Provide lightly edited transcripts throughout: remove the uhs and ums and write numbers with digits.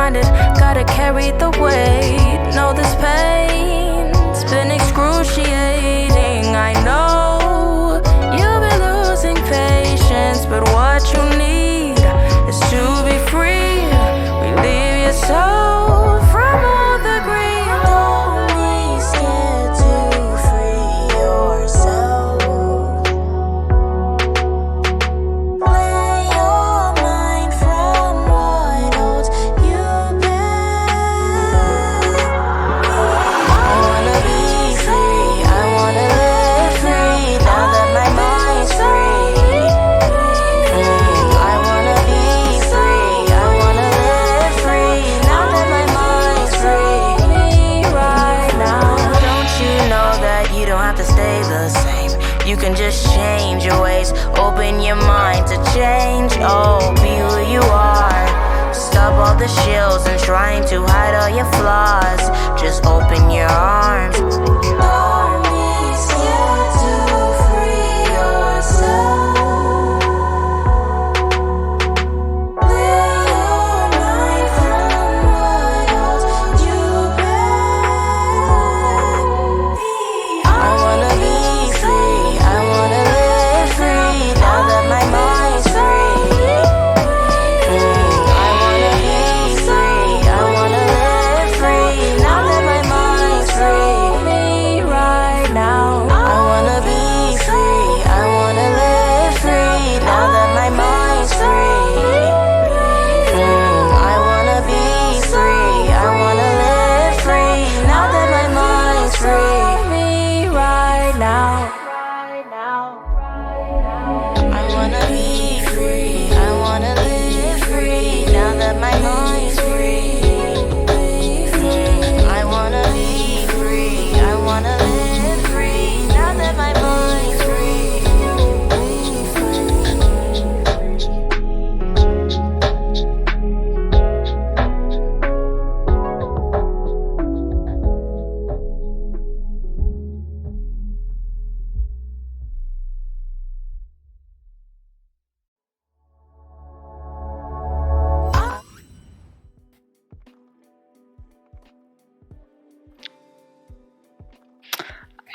minded, gotta carry the weight. Know this pain's been excruciating. I know you've been losing patience, but what you need is to be free. Relieve yourself from all the greed. Don't be scared to free yourself. Clear your mind from what holds you back. I wanna be free, I wanna live free, now that my mind's free. I wanna be free, I wanna live free, now that my mind's free. Me right now. Don't you know that you don't have to stay the same? You can just change your ways, open your mind to change. Oh, be who you are. Stop all the shields and trying to hide all your flaws. Just open your arms. Don't be scared to free yourself. Clear your mind from what holds you back. I wanna be free, I wanna live free, now that my mind's free. I wanna be free, I wanna live free, now that my mind's free. Me right now. I wanna be free, I wanna live free, now that my mind's free. I wanna be free, I wanna live free, now that my mind's free. Me right now. I wanna be free, I wanna live free, now that my mind's free. I wanna be free, I wanna live free, now that my mind's free.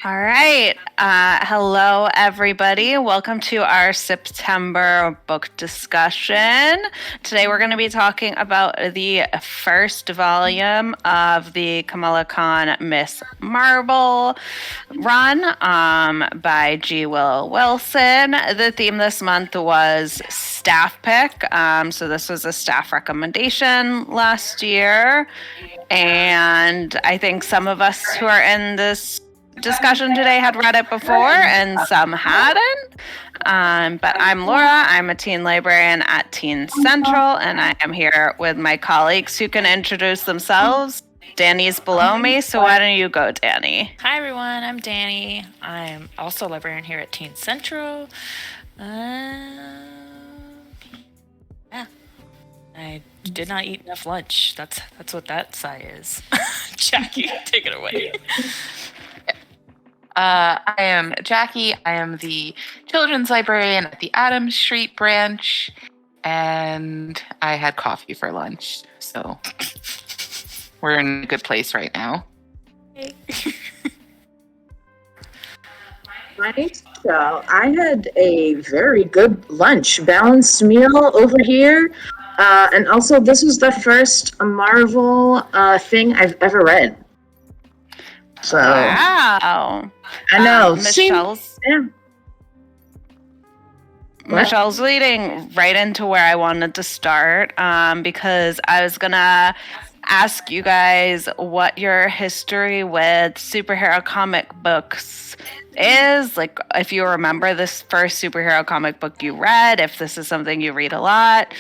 All right. Hello, everybody. Welcome to our September book discussion. Today, we're going to be talking about the first volume of the Kamala Khan Miss Marvel run by G. Will Wilson. The theme this month was staff pick. So this was a staff recommendation last year. And I think some of us who are in this discussion today had read it before and some hadn't. But I'm Laura. I'm a teen librarian at Teen Central, and I am here with my colleagues who can introduce themselves. Danny's below me, so why don't you go, Danny? Hi everyone, I'm Danny. I'm also a librarian here at Teen Central. Yeah, I did not eat enough lunch. That's what that sigh is. Jackie, take it away. I am Jackie. I am the children's librarian at the Adams Street branch, and I had coffee for lunch, so we're in a good place right now. My name's Michelle. I had a very good lunch, balanced meal over here, and also this was the first Marvel thing I've ever read. So Wow. I know. Michelle's leading right into where I wanted to start because I was going to ask you guys what your history with superhero comic books is. Like, if you remember this first superhero comic book you read, if this is something you read a lot,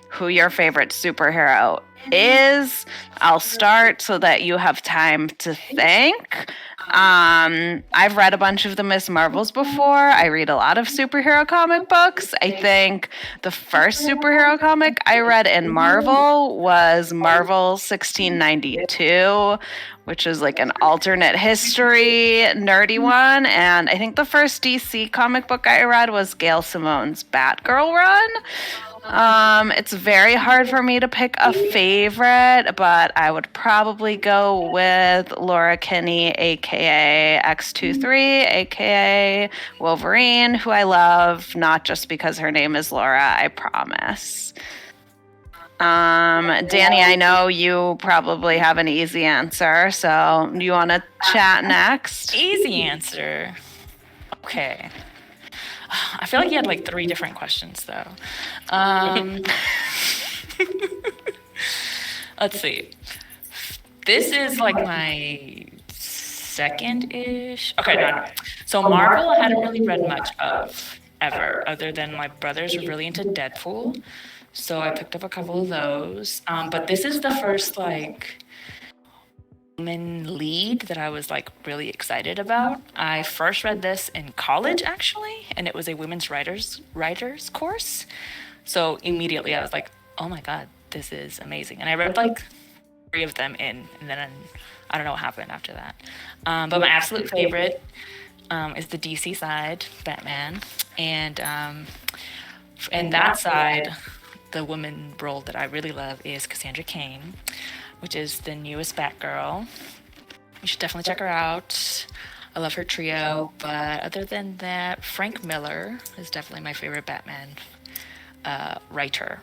who your favorite superhero is. I'll start so that you have time to think. I've read a bunch of the Miss Marvels before. I read a lot of superhero comic books. I think the first superhero comic I read in Marvel was Marvel 1692, which is like an alternate history nerdy one. And I think the first DC comic book I read was Gail Simone's Batgirl run. It's very hard for me to pick a favorite, but I would probably go with Laura Kinney, aka X23, aka Wolverine, who I love, not just because her name is Laura, I promise. Danny, I know you probably have an easy answer, so do you want to chat next? Easy answer. Okay. I feel like you had like 3 different questions though. Let's see. This is like my second-ish. Okay, no. So Marvel I hadn't really read much of ever, other than my brothers were really into Deadpool. So I picked up a couple of those. But this is the first like woman lead that I was like really excited about. I first read this in college actually, and it was a women's writers course. So immediately I was like, oh my god, this is amazing. And I read like 3 of them in, and then I don't know what happened after that. But my absolute favorite is the DC side, Batman, and that side, the woman role that I really love is Cassandra Cain, which is the newest Batgirl. You should definitely check her out. I love her trio, but other than that, Frank Miller is definitely my favorite Batman writer.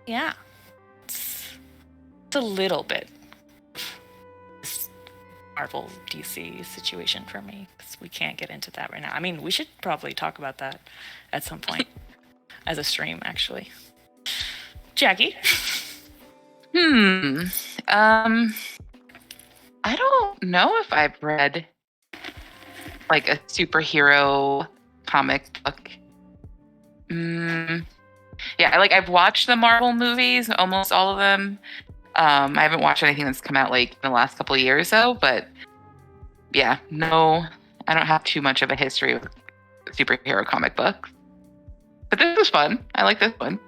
Yeah, it's a little bit this Marvel DC situation for me, because we can't get into that right now. I mean, we should probably talk about that at some point as a stream, actually. Jackie? I don't know if I've read like a superhero comic book. Yeah, I've watched the Marvel movies, almost all of them. I haven't watched anything that's come out like in the last couple of years though, but yeah, no, I don't have too much of a history with superhero comic books. But this was fun. I like this one.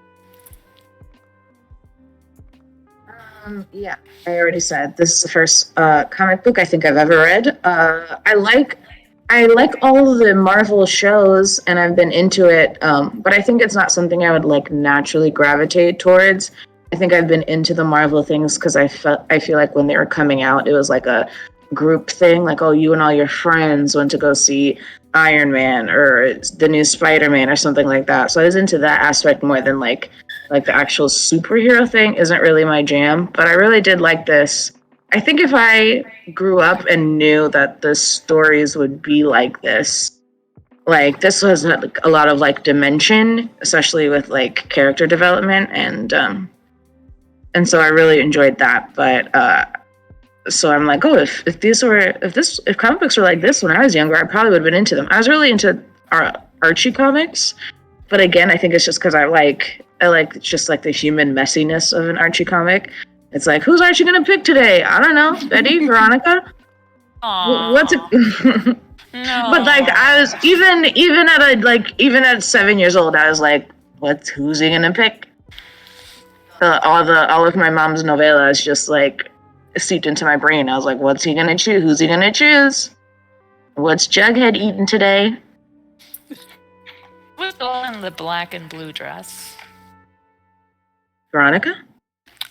Yeah, I already said this is the first comic book I think I've ever read. I like all of the Marvel shows, and I've been into it. But I think it's not something I would like naturally gravitate towards. I think I've been into the Marvel things because I feel like when they were coming out, it was like a group thing. Like, oh, you and all your friends went to go see Iron Man or the new Spider-Man or something like that. So I was into that aspect more than like the actual superhero thing isn't really my jam. But I really did like this. I think if I grew up and knew that the stories would be like this was a lot of like dimension, especially with like character development, and so I really enjoyed that. But so I'm like, oh, if comic books were like this when I was younger, I probably would have been into them. I was really into Archie comics, but again, I think it's just because I like just like the human messiness of an Archie comic. It's like, who's Archie gonna pick today? I don't know, Betty, Veronica. What's it? No. But like, I was even at 7 years old, I was like, who's he gonna pick? All of my mom's novellas just like seeped into my brain. I was like, what's he gonna choose? Who's he gonna choose? What's Jughead eating today? Who's the one in the black and blue dress? Veronica?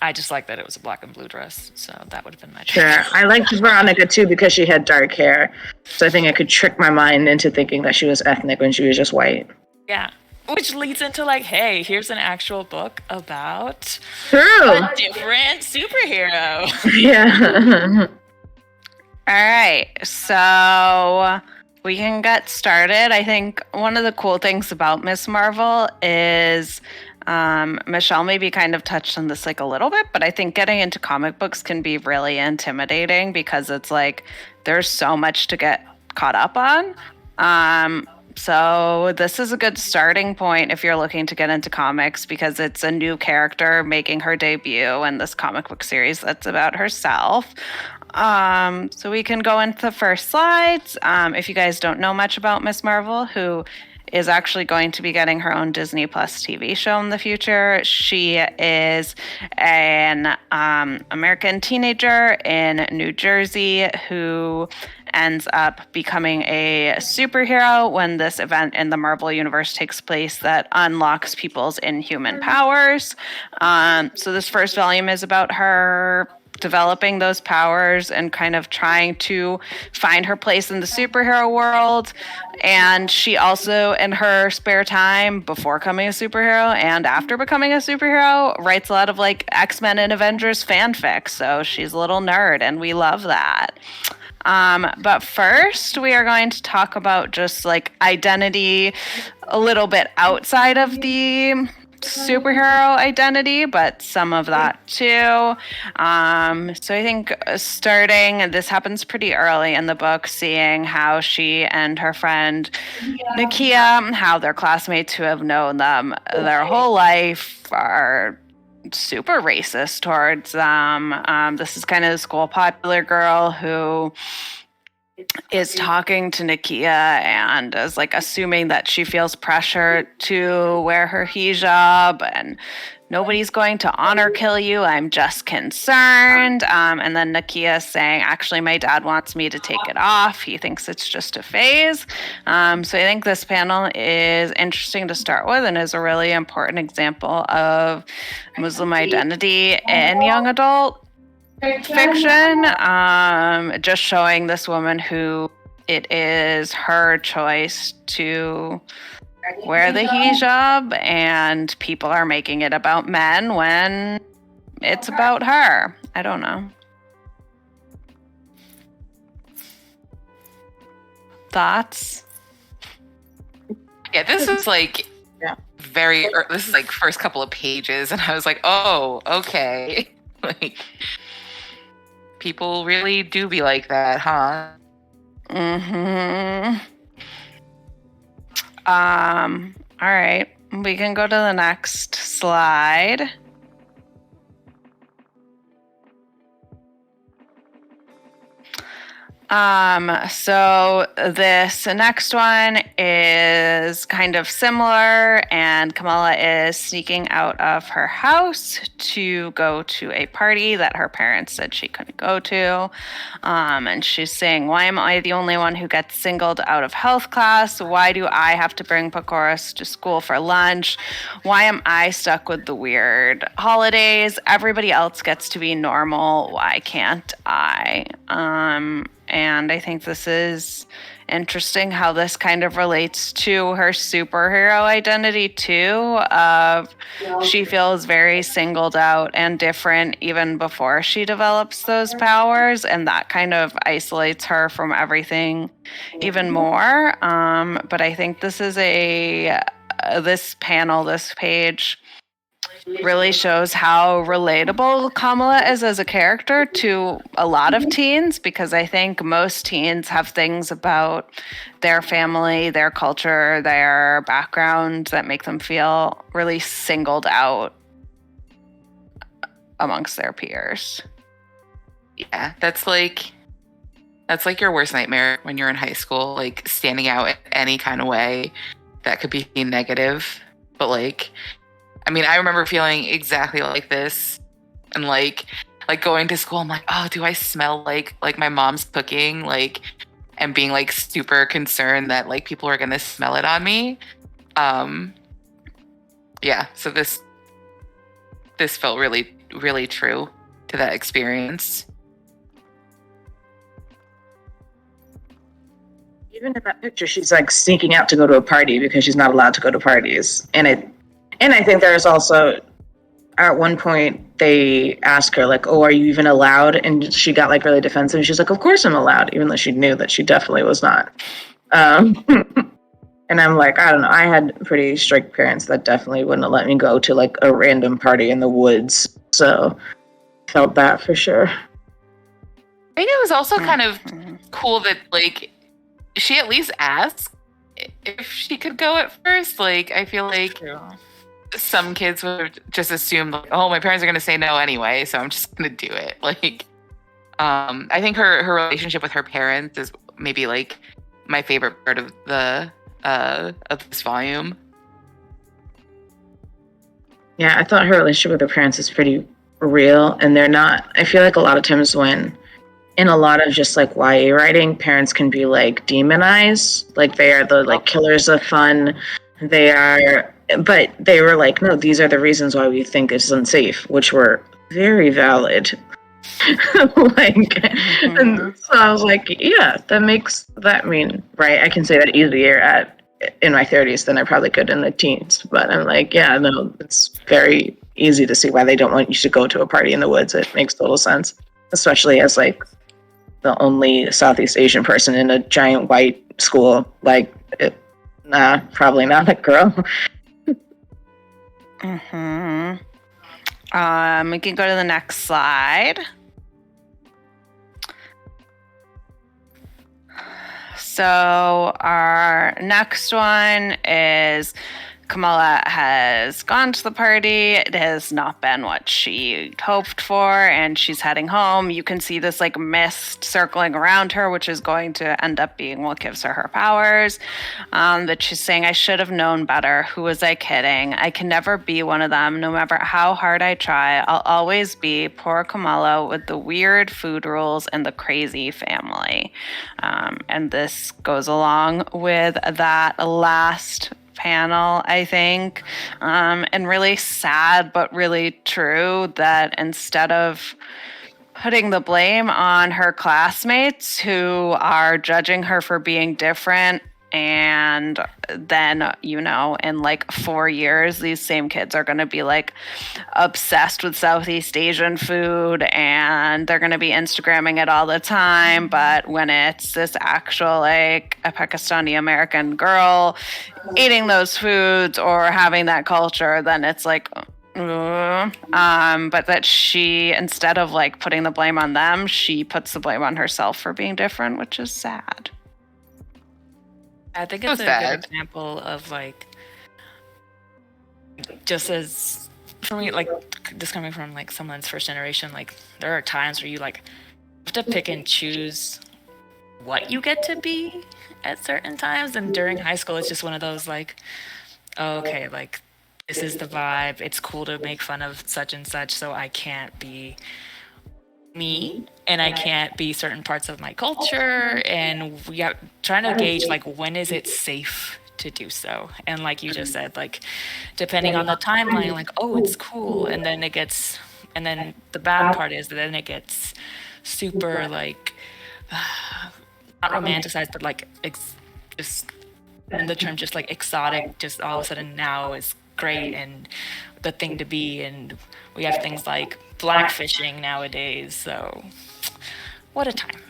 I just like that it was a black and blue dress, so that would have been my choice. Sure. I liked Veronica too because she had dark hair. So I think I could trick my mind into thinking that she was ethnic when she was just white. Yeah. Which leads into like, hey, here's an actual book about True. a different superhero. Yeah. All right, so we can get started. I think one of the cool things about Miss Marvel is Michelle maybe kind of touched on this like a little bit, but I think getting into comic books can be really intimidating because it's like there's so much to get caught up on. So this is a good starting point if you're looking to get into comics because it's a new character making her debut in this comic book series that's about herself. So we can go into the first slides. If you guys don't know much about Miss Marvel, who is actually going to be getting her own Disney Plus TV show in the future. She is an American teenager in New Jersey who ends up becoming a superhero when this event in the Marvel Universe takes place that unlocks people's inhuman powers. So this first volume is about her developing those powers and kind of trying to find her place in the superhero world. And she also, in her spare time before becoming a superhero and after becoming a superhero, writes a lot of like X-Men and Avengers fanfic. So she's a little nerd, and we love that. But first, we are going to talk about just like identity a little bit outside of the superhero identity, but some of that too. So I think starting, this happens pretty early in the book, seeing how she and her friend Nakia, how their classmates who have known them their whole life are super racist towards them. This is kind of the school popular girl who is talking to Nakia and is like assuming that she feels pressure to wear her hijab and nobody's going to honor kill you. I'm just concerned. And then Nakia is saying, actually, my dad wants me to take it off. He thinks it's just a phase. So I think this panel is interesting to start with and is a really important example of Muslim identity in young adult fiction, just showing this woman who it is her choice to wear the hijab, and people are making it about men when it's about her. I don't know. Thoughts? Yeah, this is like this is like first couple of pages, and I was like, oh, okay. Like, people really do be like that, huh? Mm-hmm. All right. We can go to the next slide. So this next one is kind of similar, and Kamala is sneaking out of her house to go to a party that her parents said she couldn't go to. And she's saying, why am I the only one who gets singled out of health class? Why do I have to bring pakoras to school for lunch? Why am I stuck with the weird holidays? Everybody else gets to be normal. Why can't I? And I think this is interesting how this kind of relates to her superhero identity too. She feels very singled out and different even before she develops those powers, and that kind of isolates her from everything even more. But I think this is this page really shows how relatable Kamala is as a character to a lot of teens, because I think most teens have things about their family, their culture, their background that make them feel really singled out amongst their peers. Yeah, that's like your worst nightmare when you're in high school, like standing out in any kind of way that could be negative. But like, I mean, I remember feeling exactly like this, and like going to school. I'm like, oh, do I smell like my mom's cooking? Like, and being like super concerned that like people are gonna smell it on me. Yeah. So this felt really, really true to that experience. Even in that picture, she's like sneaking out to go to a party because she's not allowed to go to parties, and I think there's also, at one point, they ask her, like, oh, are you even allowed? And she got, like, really defensive. And she's like, of course I'm allowed, even though she knew that she definitely was not. And I'm like, I don't know. I had pretty strict parents that definitely wouldn't have let me go to, like, a random party in the woods. So, felt that for sure. I think it was also kind of cool that, like, she at least asked if she could go at first. Like, I feel like some kids would just assume, like, oh, my parents are going to say no anyway, so I'm just going to do it. Like, I think her relationship with her parents is maybe like my favorite part of of this volume. Yeah, I thought her relationship with her parents is pretty real, and they're not. I feel like a lot of times when in a lot of just like YA writing, parents can be like demonized, like they are the like killers of fun. They are, but they were like, no, these are the reasons why we think it's unsafe, which were very valid. And so I was like, yeah, that mean, right? I can say that easier in my 30s than I probably could in the teens. But I'm like, yeah, no, it's very easy to see why they don't want you to go to a party in the woods. It makes total sense, especially as like the only Southeast Asian person in a giant white school. Like, nah, probably not a girl. We can go to the next slide. So our next one is Kamala has gone to the party. It has not been what she hoped for, and she's heading home. You can see this like mist circling around her, which is going to end up being what gives her powers. That she's saying, I should have known better. Who was I kidding? I can never be one of them. No matter how hard I try, I'll always be poor Kamala with the weird food rules and the crazy family. And this goes along with that last panel, I think, and really sad, but really true that instead of putting the blame on her classmates who are judging her for being different, and then, in like 4 years, these same kids are going to be like obsessed with Southeast Asian food and they're going to be Instagramming it all the time. But when it's this actual, like, a Pakistani American girl eating those foods or having that culture, then it's like, but that she, instead of like putting the blame on them, she puts the blame on herself for being different, which is sad. I think it's a good example of like, just as for me, like just coming from like someone's first generation, like there are times where you like have to pick and choose what you get to be at certain times. And during high school, it's just one of those like, oh, okay, like this is the vibe. It's cool to make fun of such and such, so I can't be me and I can't be certain parts of my culture. And we are trying to gauge like when is it safe to do so. And like you just said, like depending on the timeline, like, oh, it's cool. And then the bad part is that then it gets super like not romanticized, but like just in the term just like exotic, just all of a sudden now is great and the thing to be. And we have things like blackfishing nowadays, so what a time.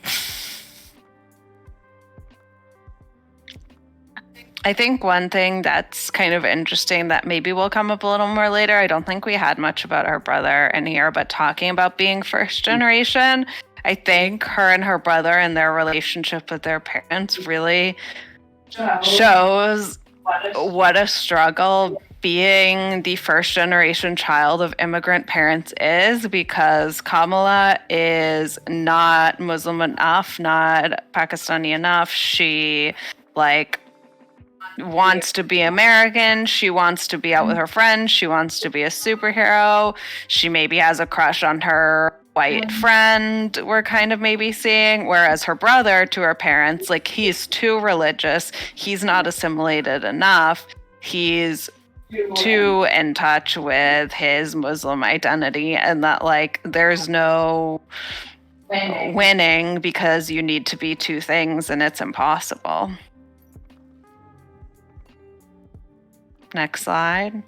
I think one thing that's kind of interesting that maybe will come up a little more later, I don't think we had much about her brother in here, but talking about being first generation, I think her and her brother and their relationship with their parents really shows what a struggle being the first generation child of immigrant parents is, because Kamala is not Muslim enough, not Pakistani enough. She like wants to be American. She wants to be out with her friends. She wants to be a superhero. She maybe has a crush on her white friend, we're kind of maybe seeing, whereas her brother, to her parents, like, he's too religious. He's not assimilated enough. He's too in touch with his Muslim identity, and that like there's no winning because you need to be two things and it's impossible. Next slide.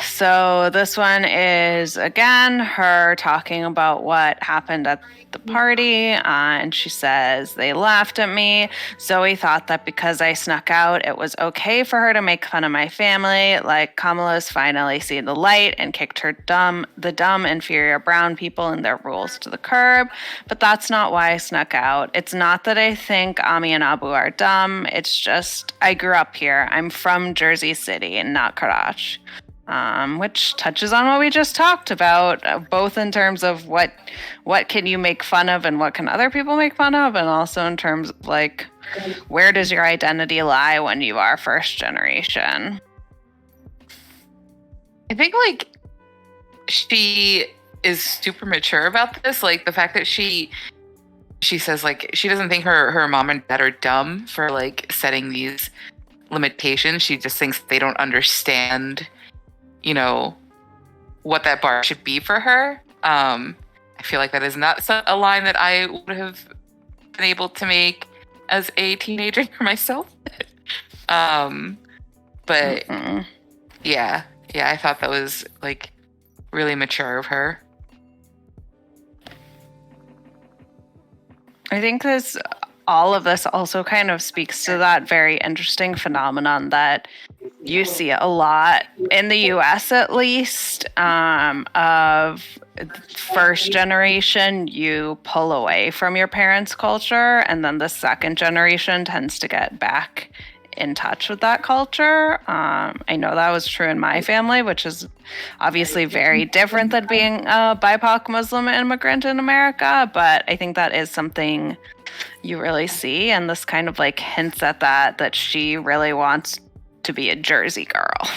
So this one is again her talking about what happened at the party, and she says, they laughed at me. Zoe thought that because I snuck out, it was okay for her to make fun of my family. Like Kamala's finally seen the light and kicked the dumb, inferior brown people and their rules to the curb. But that's not why I snuck out. It's not that I think Ami and Abu are dumb. It's just I grew up here. I'm from Jersey City and not Karachi. Which touches on what we just talked about, both in terms of what can you make fun of and what can other people make fun of, and also in terms of like where does your identity lie when you are first generation. I think like she is super mature about this. Like the fact that she says like she doesn't think her mom and dad are dumb for like setting these limitations. She just thinks they don't understand, you know, what that bar should be for her. I feel like that is not a line that I would have been able to make as a teenager for myself. But yeah, I thought that was like really mature of her. I think all of this also kind of speaks to that very interesting phenomenon that you see a lot in the US, at least, of first generation, you pull away from your parents' culture, and then the second generation tends to get back in touch with that culture. I know that was true in my family, which is obviously very different than being a BIPOC Muslim immigrant in America, but I think that is something you really see, and this kind of like hints at that she really wants to be a Jersey girl.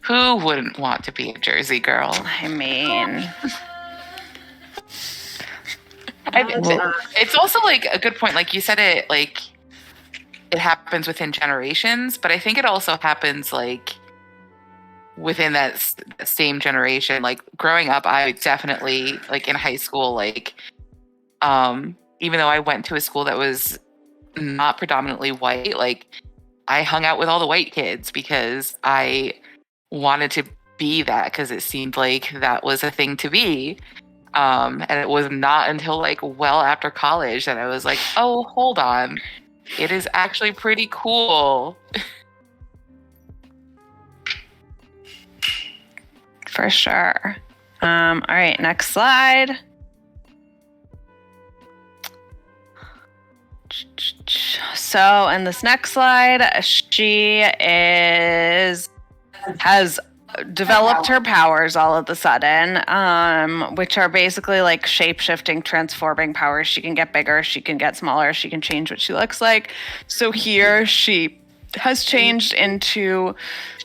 Who wouldn't want to be a Jersey girl? I mean, it's also like a good point. Like you said, it happens within generations, but I think it also happens like within that same generation. Like growing up, I definitely like in high school, like even though I went to a school that was not predominantly white, like I hung out with all the white kids because I wanted to be that, because it seemed like that was a thing to be. And it was not until like well after college that I was like, oh, hold on, it is actually pretty cool. for sure. All right, next slide. So in this next slide, she has developed her powers all of a sudden, which are basically like shape-shifting, transforming powers. She can get bigger, she can get smaller, she can change what she looks like. So here she has changed into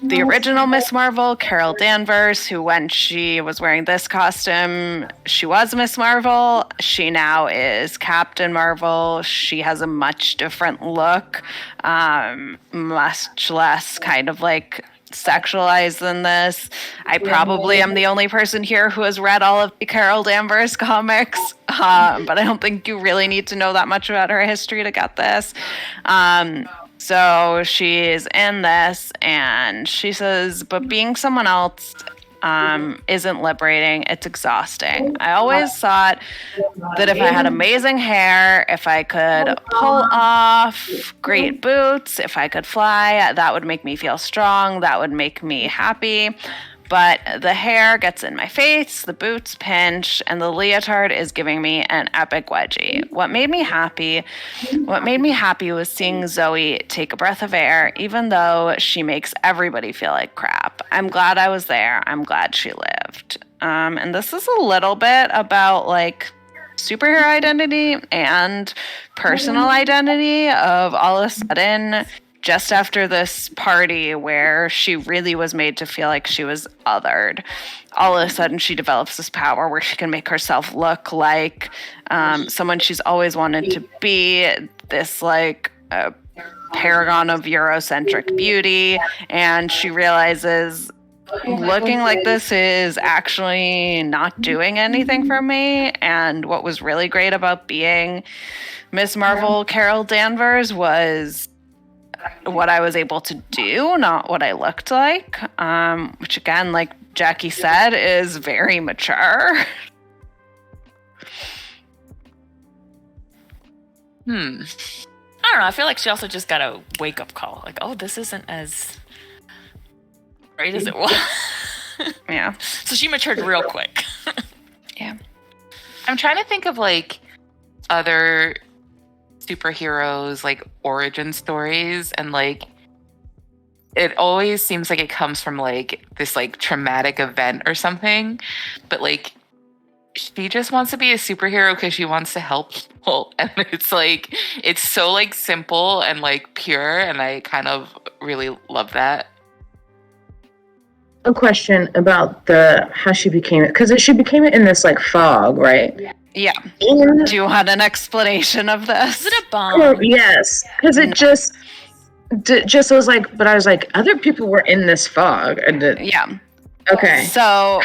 the original Miss Marvel, Carol Danvers, who when she was wearing this costume, she was Miss Marvel. She now is Captain Marvel. She has a much different look, much less kind of like sexualized than this. I probably am the only person here who has read all of the Carol Danvers comics, but I don't think you really need to know that much about her history to get this. So she's in this, and she says, but being someone else isn't liberating, it's exhausting. I always thought that if I had amazing hair, if I could pull off great boots, if I could fly, that would make me feel strong, that would make me happy. But the hair gets in my face, the boots pinch, and the leotard is giving me an epic wedgie. What made me happy was seeing Zoe take a breath of air, even though she makes everybody feel like crap. I'm glad I was there. I'm glad she lived. And this is a little bit about like superhero identity and personal identity of all of a sudden, just after this party where she really was made to feel like she was othered, all of a sudden she develops this power where she can make herself look like someone she's always wanted to be, this like paragon of Eurocentric beauty, and she realizes looking like this is actually not doing anything for me. And what was really great about being Miss Marvel Carol Danvers was what I was able to do, not what I looked like, which again, like Jackie said, is very mature. I don't know. I feel like she also just got a wake-up call. Like, oh, this isn't as great as it was. Yeah. So she matured real quick. Yeah. I'm trying to think of like other superheroes like origin stories, and like it always seems like it comes from like this like traumatic event or something, but like she just wants to be a superhero because she wants to help people, and it's like it's so like simple and like pure, and I kind of really love that. a question about how she became it, because she became it in this like fog, right? Yeah. And, Do you want an explanation of this? Is it a bomb? yes, because it just was like, but I was like, other people were in this fog, and Yeah. okay. So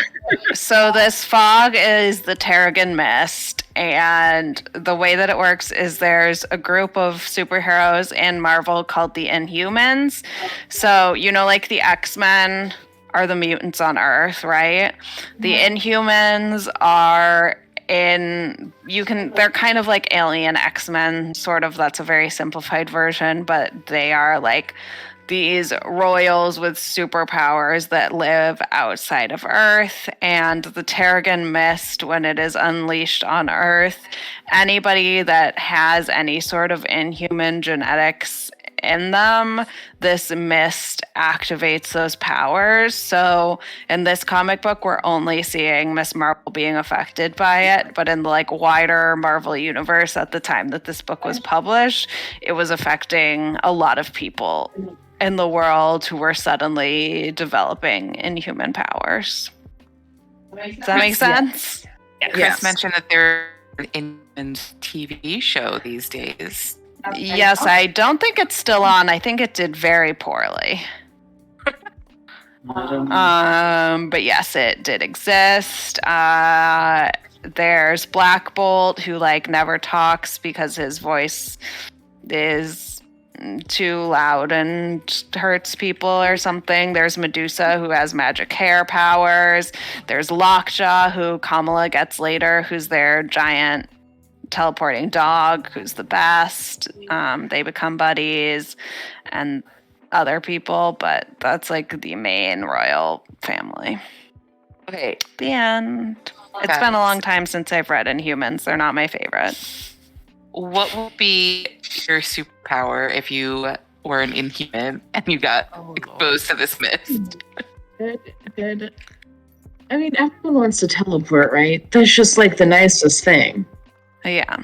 this fog is the Terrigen Mist, and the way that it works is there's a group of superheroes in Marvel called the Inhumans. So, like the X-Men are the mutants on Earth, right? The Inhumans are they're kind of like alien X-Men, sort of. That's a very simplified version, but they are like these royals with superpowers that live outside of Earth. And the Terrigen Mist, when it is unleashed on Earth, anybody that has any sort of inhuman genetics in them, this mist activates those powers. So in this comic book, we're only seeing Miss Marvel being affected by it, but in the like wider Marvel universe at the time that this book was published, it was affecting a lot of people in the world who were suddenly developing inhuman powers. Does that make sense? Chris mentioned that they're in a TV show these days. Yes, I don't think it's still on. I think it did very poorly. But yes, it did exist. There's Black Bolt, who like never talks because his voice is too loud and hurts people or something. There's Medusa, who has magic hair powers. There's Lockjaw, who Kamala gets later, who's their giant teleporting dog, who's the best. They become buddies, and other people, but that's like the main royal family. Okay. The end. It's been a long time since I've read Inhumans. They're not my favorite. What would be your superpower if you were an Inhuman and you got exposed to this mist? Good. I mean, everyone wants to teleport, right? That's just like the nicest thing. Yeah.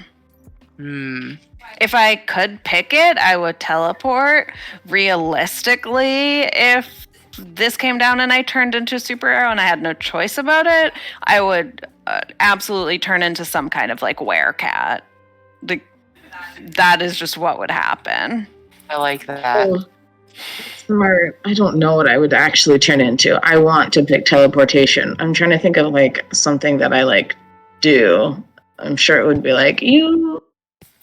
If I could pick it, I would teleport. Realistically, if this came down and I turned into a superhero and I had no choice about it, I would absolutely turn into some kind of like werecat. That is just what would happen. I like that. Oh, smart. I don't know what I would actually turn into. I want to pick teleportation. I'm trying to think of like something that I like do. I'm sure it would be like, you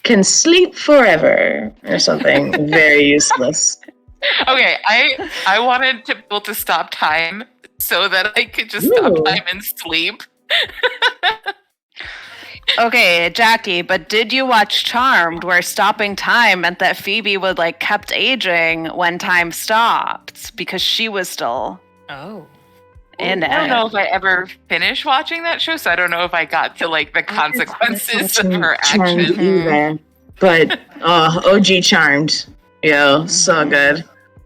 can sleep forever or something very useless. Okay, I wanted to be able to stop time so that I could just stop time and sleep. Okay, Jackie, but did you watch Charmed, where stopping time meant that Phoebe would like kept aging when time stopped because she was still in it? I don't know if I ever finished watching that show, so I don't know if I got to like the consequences of her actions. Either. But OG Charmed, so good.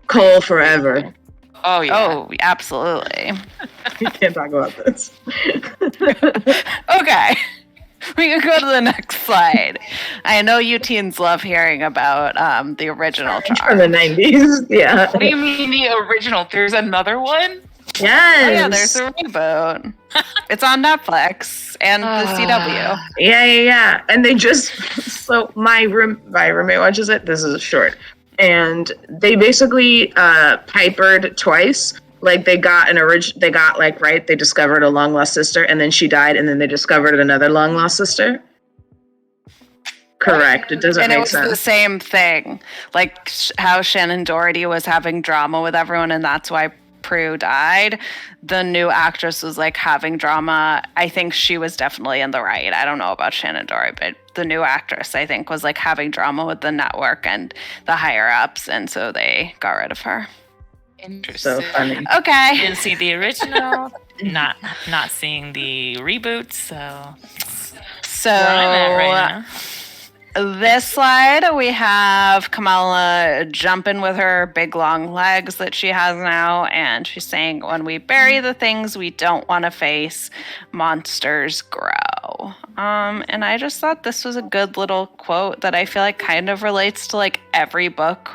Cole forever. Oh yeah. Oh, absolutely. We can't talk about this. Okay. We can go to the next slide. I know you teens love hearing about the original From Charmed. the 90s, yeah. What do you mean the original? There's another one? Yes. Oh, yeah, there's a reboot. It's on Netflix and the CW. Yeah. And they just my roommate watches it. This is short, and they basically pipered twice. Like they got they discovered a long lost sister, and then she died, and then they discovered another long lost sister. Correct. It doesn't make sense. And it was the same thing, like how Shannon Doherty was having drama with everyone, and that's why Prue died. The new actress was like having drama. I think she was definitely in the right. I don't know about Shannon Doherty, but the new actress, I think, was like having drama with the network and the higher ups, and so they got rid of her. Interesting. So funny. Okay. Didn't see the original, not seeing the reboot, so where I'm at right now. This slide, we have Kamala jumping with her big long legs that she has now, and she's saying, when we bury the things we don't want to face, monsters grow. go. And I just thought this was a good little quote that I feel like kind of relates to like every book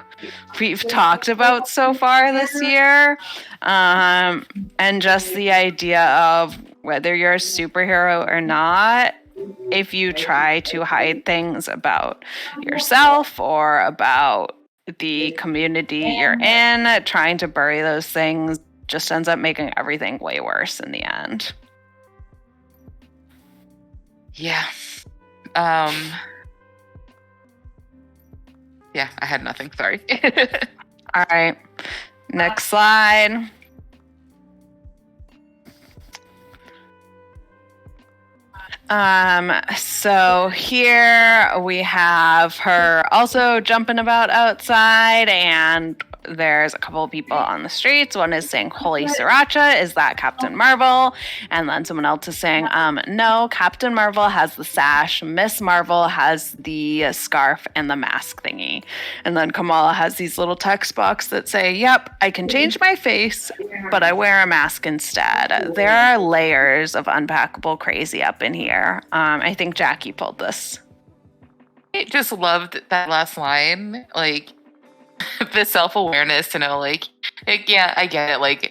we've talked about so far this year. And just the idea of whether you're a superhero or not, if you try to hide things about yourself or about the community you're in, trying to bury those things just ends up making everything way worse in the end. Yeah. Yeah, I had nothing. Sorry. All right. Next slide. So here we have her also jumping about outside, and there's a couple of people on the streets. One is saying, "Holy sriracha, is that Captain Marvel?" And then someone else is saying, "No, Captain Marvel has the sash. Miss Marvel has the scarf and the mask thingy." And then Kamala has these little text box that say, "Yep, I can change my face, but I wear a mask instead." There are layers of unpackable crazy up in here. I think Jackie pulled this. I just loved that last line. Like, the self-awareness to know, like, yeah, I get it. Like,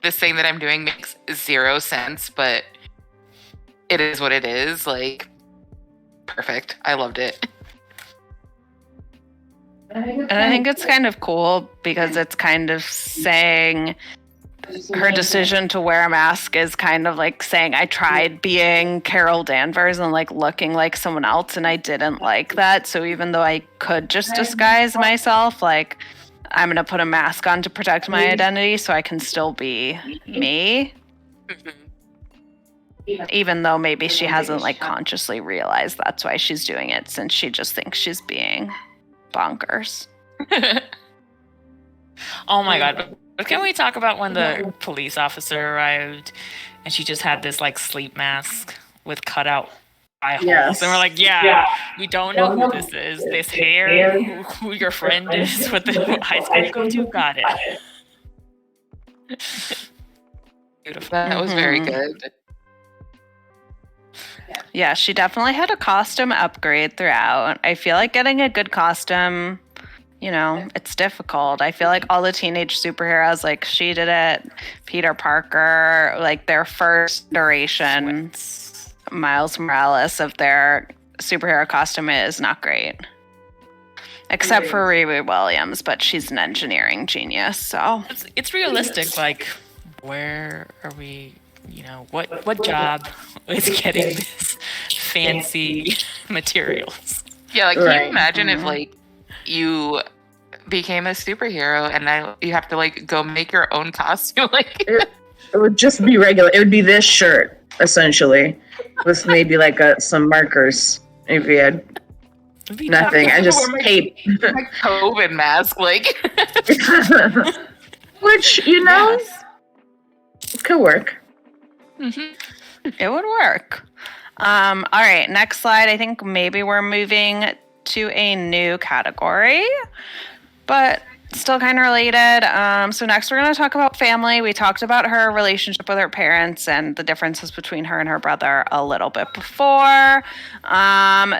this thing that I'm doing makes zero sense, but it is what it is. Like, perfect. I loved it. And I think it's kind of cool because it's kind of saying her decision to wear a mask is kind of like saying, I tried being Carol Danvers and like looking like someone else and I didn't like that. So even though I could just disguise myself, like I'm going to put a mask on to protect my identity so I can still be me. Even though maybe she hasn't like consciously realized that's why she's doing it, since she just thinks she's being bonkers. Oh my god. But can we talk about when the police officer arrived and she just had this like sleep mask with cutout eye holes? Yes. And we're like, yeah, we don't know who this is. This hair, who your friend is, what the high school you go to, got it. Beautiful. That was very good. Yeah, she definitely had a costume upgrade throughout. I feel like getting a good costume, you know, it's difficult. I feel like all the teenage superheroes, like she did it, Peter Parker, like their first iteration, Miles Morales, of their superhero costume is not great. Except for Riri Williams, but she's an engineering genius, so. It's realistic. Like, where are we, you know, what job is getting this fancy materials? Yeah, like, can you imagine if, like, you became a superhero and now you have to, like, go make your own costume? Like, It would just be regular. It would be this shirt, essentially, with maybe, like, some markers if you had nothing. I just tape. my COVID mask, like. Which, you know, could work. It would work. All right, next slide. I think maybe we're moving to a new category, but still kind of related. So next we're going to talk about family. We talked about her relationship with her parents and the differences between her and her brother a little bit before.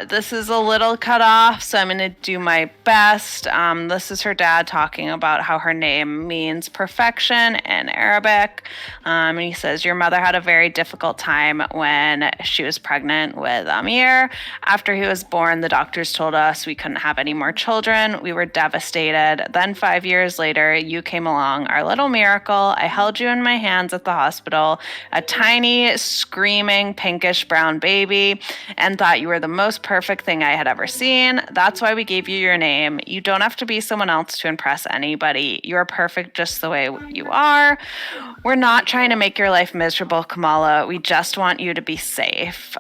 This is a little cut off, so I'm going to do my best. This is her dad talking about how her name means perfection in Arabic. And he says, your mother had a very difficult time when she was pregnant with Amir. After he was born, the doctors told us we couldn't have any more children. We were devastated. Then 5 years later, you came along, our little miracle. I held you in my hands at the hospital, a tiny, screaming, pinkish brown baby, and thought you were the most perfect thing I had ever seen. That's why we gave you your name. You don't have to be someone else to impress anybody. You're perfect just the way you are. We're not trying to make your life miserable, Kamala. We just want you to be safe.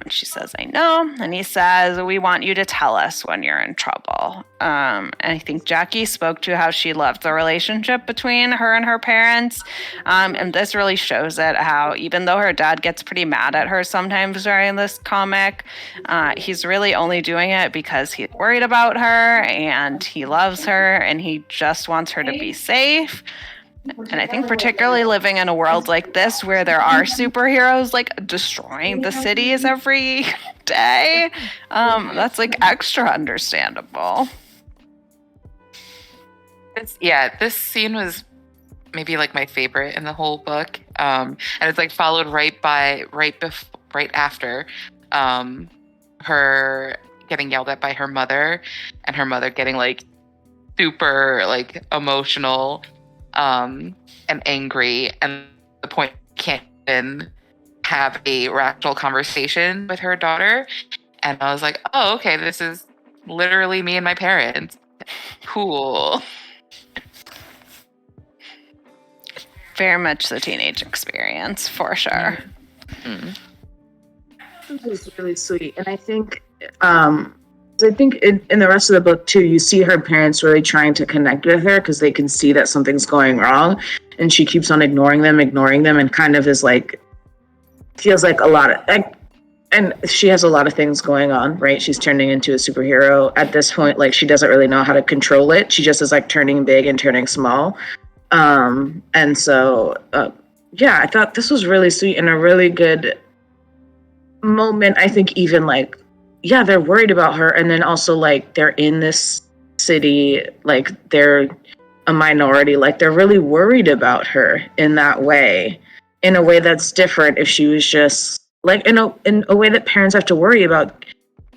She says, I know. And he says, we want you to tell us when you're in trouble. And I think Jackie spoke to how she loved the relationship between her and her parents. And this really shows it, how even though her dad gets pretty mad at her sometimes during this comic, he's really only doing it because he's worried about her and he loves her and he just wants her to be safe. And I think particularly living in a world like this where there are superheroes like destroying the cities every day, that's like extra understandable. This scene was maybe like my favorite in the whole book. And it's like followed right after her getting yelled at by her mother, and her mother getting like super like emotional and angry, and the point can't even have a rational conversation with her daughter. And I was like, oh, okay, this is literally me and my parents. Cool. Very much the teenage experience, for sure. Mm. This is really sweet, and I think in the rest of the book too, you see her parents really trying to connect with her because they can see that something's going wrong, and she keeps on ignoring them, and kind of is like feels like a lot of like, and she has a lot of things going on, right? She's turning into a superhero at this point. Like she doesn't really know how to control it. She just is like turning big and turning small. And so, I thought this was really sweet and a really good moment. I think even like, yeah, they're worried about her. And then also like, they're in this city, like they're a minority, like they're really worried about her in that way, in a way that's different if she was just like, in a way that parents have to worry about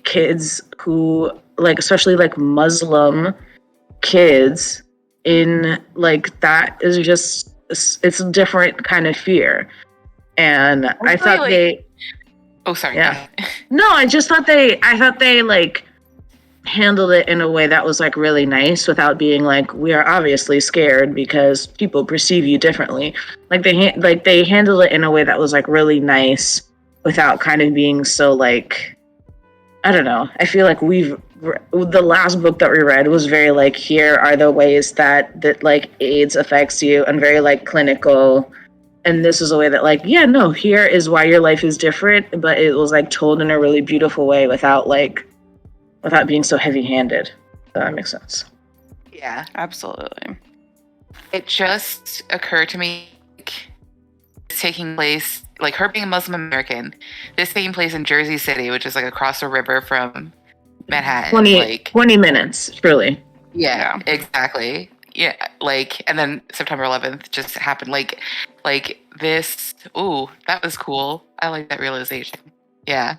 kids who like, especially like Muslim kids in like that is just it's a different kind of fear. And I thought like, they oh sorry yeah no I thought they like handled it in a way that was like really nice without being like, we are obviously scared because people perceive you differently. Like they handled it in a way that was like really nice without kind of being so like, I don't know. I feel like the last book that we read was very like, here are the ways that like AIDS affects you, and very like clinical. And this is a way that like, yeah, no, here is why your life is different, but it was like told in a really beautiful way without being so heavy-handed. If that makes sense. Yeah, Absolutely. it just occurred to me, like, it's taking place, like her being Muslim American, this taking place in Jersey City, which is like across the river from Manhattan. 20 minutes, truly. Yeah, exactly. Yeah, like, and then September 11th just happened. Like this. Ooh, that was cool. I like that realization. Yeah,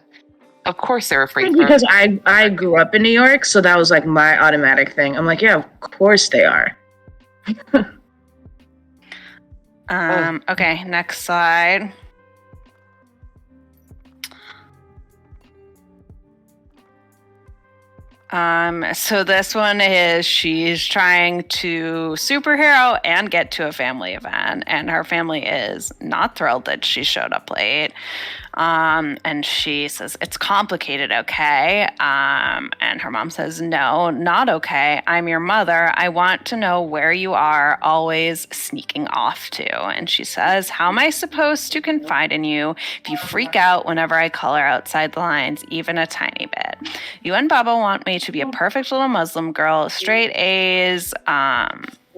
of course they're afraid. Because I grew up in New York, so that was like my automatic thing. I'm like, yeah, of course they are. Okay, next slide. So this one is she's trying to superhero and get to a family event, and her family is not thrilled that she showed up late. And she says, it's complicated, okay? And her mom says, no, not okay. I'm your mother. I want to know where you are always sneaking off to. And she says, how am I supposed to confide in you if you freak out whenever I color outside the lines, even a tiny bit? You and Baba want me to be a perfect little Muslim girl, straight A's,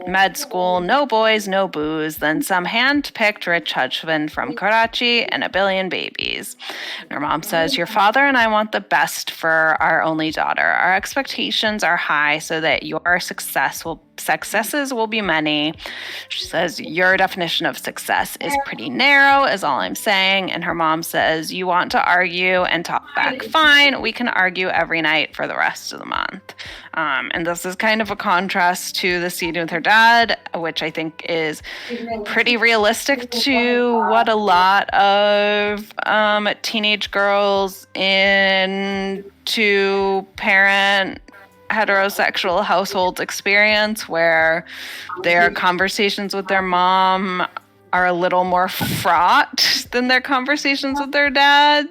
med school, no boys, no booze, then some hand-picked rich husband from Karachi and a billion babies. And her mom says, your father and I want the best for our only daughter. Our expectations are high so that your successes will be many. She says, your definition of success is pretty narrow, is all I'm saying. And her mom says, you want to argue and talk back? Fine, we can argue every night for the rest of the month. And this is kind of a contrast to the scene with her dad, which I think is pretty realistic to what a lot of teenage girls in two-parent heterosexual households experience, where their conversations with their mom are a little more fraught than their conversations with their dad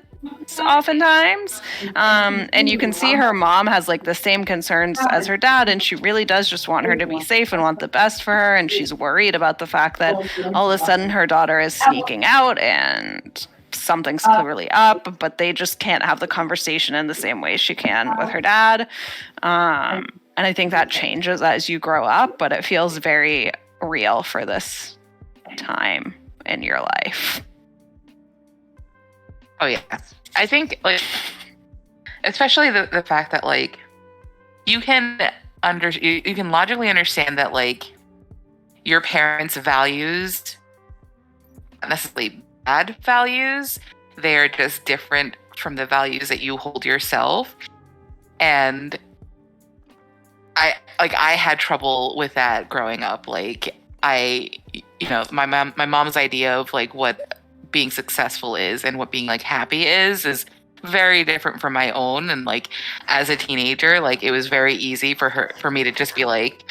oftentimes. And you can see her mom has like the same concerns as her dad, and she really does just want her to be safe and want the best for her, and she's worried about the fact that all of a sudden her daughter is sneaking out and something's clearly up, but they just can't have the conversation in the same way she can with her dad. And I think that changes as you grow up, but it feels very real for this time in your life. Oh yeah. I think like especially the fact that like you can you can logically understand that like your parents' values, not necessarily bad values, they're just different from the values that you hold yourself. And I had trouble with that growing up. Like my mom's idea of like what being successful is and what being like happy is very different from my own. And like as a teenager, like it was very easy for me to just be like,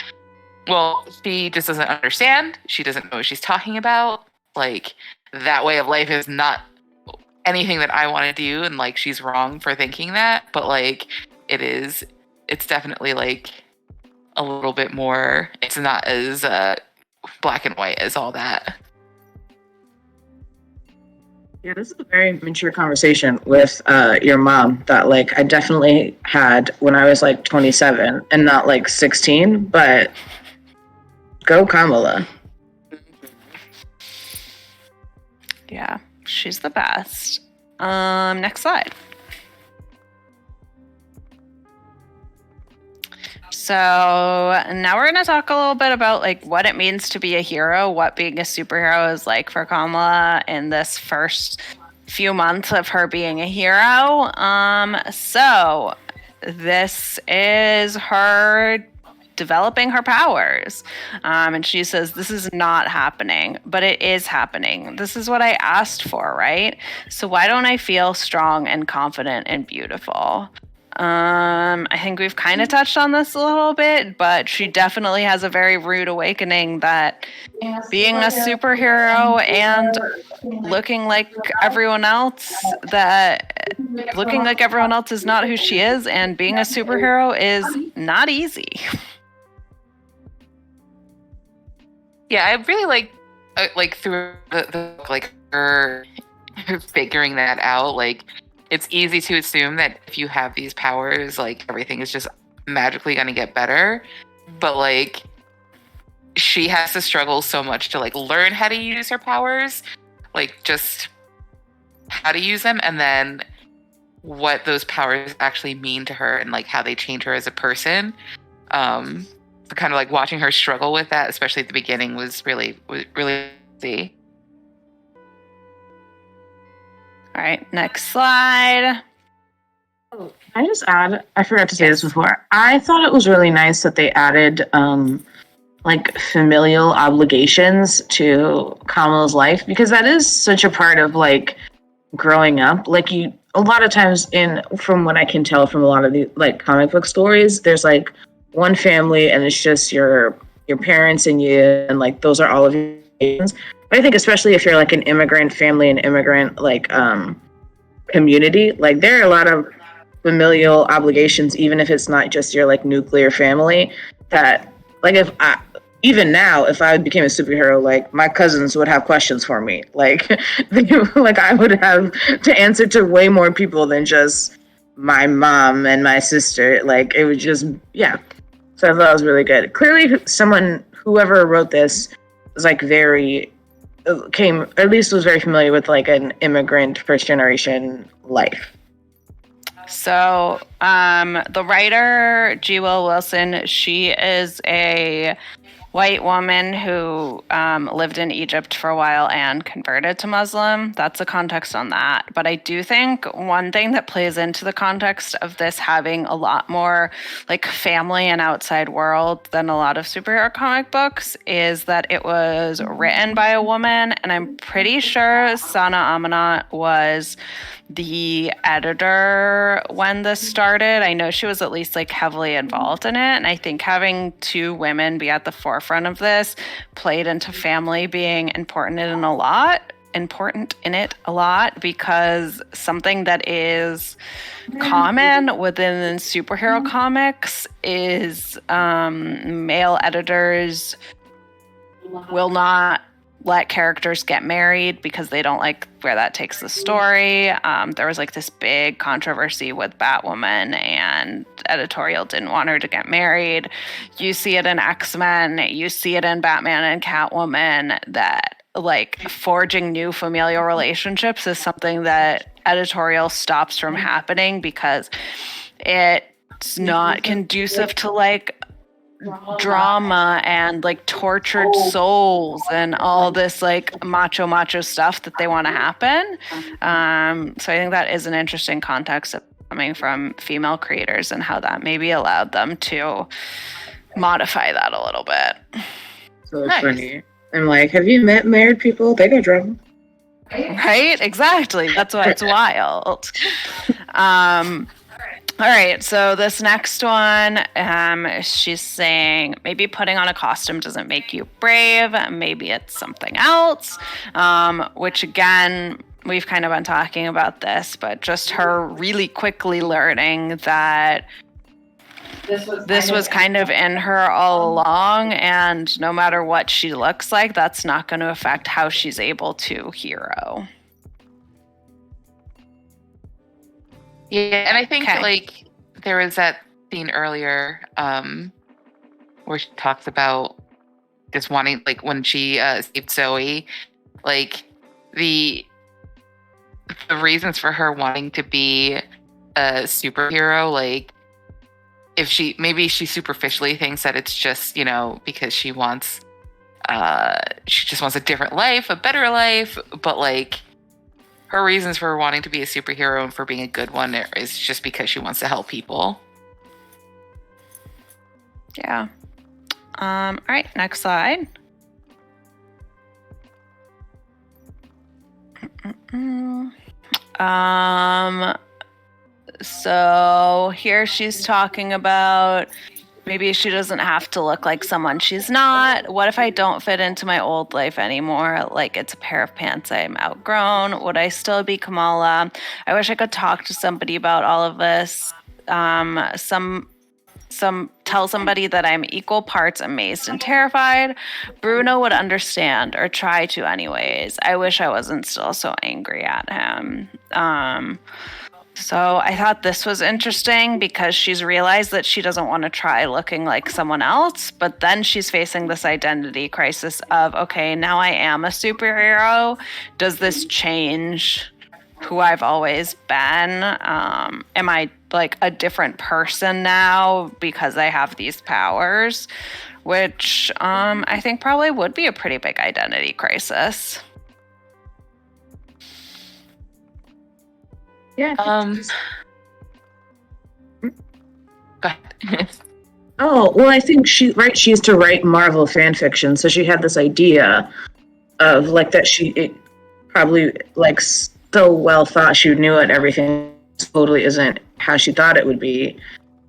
well, she just doesn't understand. She doesn't know what she's talking about. Like that way of life is not anything that I want to do, and like she's wrong for thinking that. But like it's definitely like a little bit more. It's not as black and white as all that. Yeah, this is a very mature conversation with your mom that like I definitely had when I was like 27 and not like 16, but go Kamala. Yeah, she's the best. Next slide. So now we're going to talk a little bit about like what it means to be a hero, what being a superhero is like for Kamala in this first few months of her being a hero. So this is her developing her powers. And she says, this is not happening, but it is happening. This is what I asked for, right? So why don't I feel strong and confident and beautiful? I think we've kind of touched on this a little bit, but she definitely has a very rude awakening that being a superhero and looking like everyone else, is not who she is, and being a superhero is not easy. Yeah, I really like through the like her figuring that out. Like, it's easy to assume that if you have these powers, like everything is just magically going to get better. But like, she has to struggle so much to like learn how to use her powers, like just how to use them, and then what those powers actually mean to her and like how they change her as a person. Kind of like watching her struggle with that, especially at the beginning, was really easy. All right, next slide. Can I just add, I forgot to say this before. I thought it was really nice that they added like familial obligations to Kamala's life, because that is such a part of like growing up. Like a lot of times from what I can tell from a lot of the like comic book stories, there's like one family and it's just your parents and you, and like those are all of your obligations. But I think especially if you're like an immigrant family and immigrant like community, like there are a lot of familial obligations, even if it's not just your like nuclear family, that like even now, if I became a superhero, like my cousins would have questions for me. Like, like I would have to answer to way more people than just my mom and my sister. Like it was just, yeah. So I thought it was really good. Clearly, whoever wrote this was like was very familiar with like an immigrant first generation life. So the writer, G. Will Wilson, she is a white woman who lived in Egypt for a while and converted to Muslim. That's the context on that. But I do think one thing that plays into the context of this having a lot more like family and outside world than a lot of superhero comic books is that it was written by a woman. And I'm pretty sure Sana Amanat was the editor when this started. I know she was at least like heavily involved in it. And I think having two women be at the forefront of this played into family being important in it a lot, because something that is common within superhero comics is male editors will not let characters get married because they don't like where that takes the story. There was like this big controversy with Batwoman, and editorial didn't want her to get married. You see it in X-Men, you see it in Batman and Catwoman, that like forging new familial relationships is something that editorial stops from happening because it's not conducive to like drama and like tortured souls and all this like macho stuff that they want to happen. So I think that is an interesting context coming from female creators and how that maybe allowed them to modify that a little bit. So funny. I'm like, have you met married people? They got drama. Right? Exactly. That's why it's wild. All right, so this next one, she's saying maybe putting on a costume doesn't make you brave. Maybe it's something else, which again, we've kind of been talking about this, but just her really quickly learning that this was kind of in her all along, and no matter what she looks like, that's not going to affect how she's able to hero. Yeah, and I think like there was that scene earlier where she talks about just wanting, like when she saved Zoe, like the reasons for her wanting to be a superhero, like if she superficially thinks that it's just, you know, because she just wants a different life, a better life, but like her reasons for wanting to be a superhero and for being a good one is just because she wants to help people. Yeah. All right, next slide. So here she's talking about maybe she doesn't have to look like someone she's not. What if I don't fit into my old life anymore? Like it's a pair of pants I'm outgrown. Would I still be Kamala? I wish I could talk to somebody about all of this. Tell somebody that I'm equal parts amazed and terrified. Bruno would understand, or try to anyways. I wish I wasn't still so angry at him. So I thought this was interesting because she's realized that she doesn't want to try looking like someone else, but then she's facing this identity crisis of, okay, now I am a superhero. Does this change who I've always been? Am I like a different person now because I have these powers? Which I think probably would be a pretty big identity crisis. Yeah. Go ahead. Oh, well, I think she used to write Marvel fan fiction, so she had this idea of like that it probably like so well thought she knew it, everything totally isn't how she thought it would be.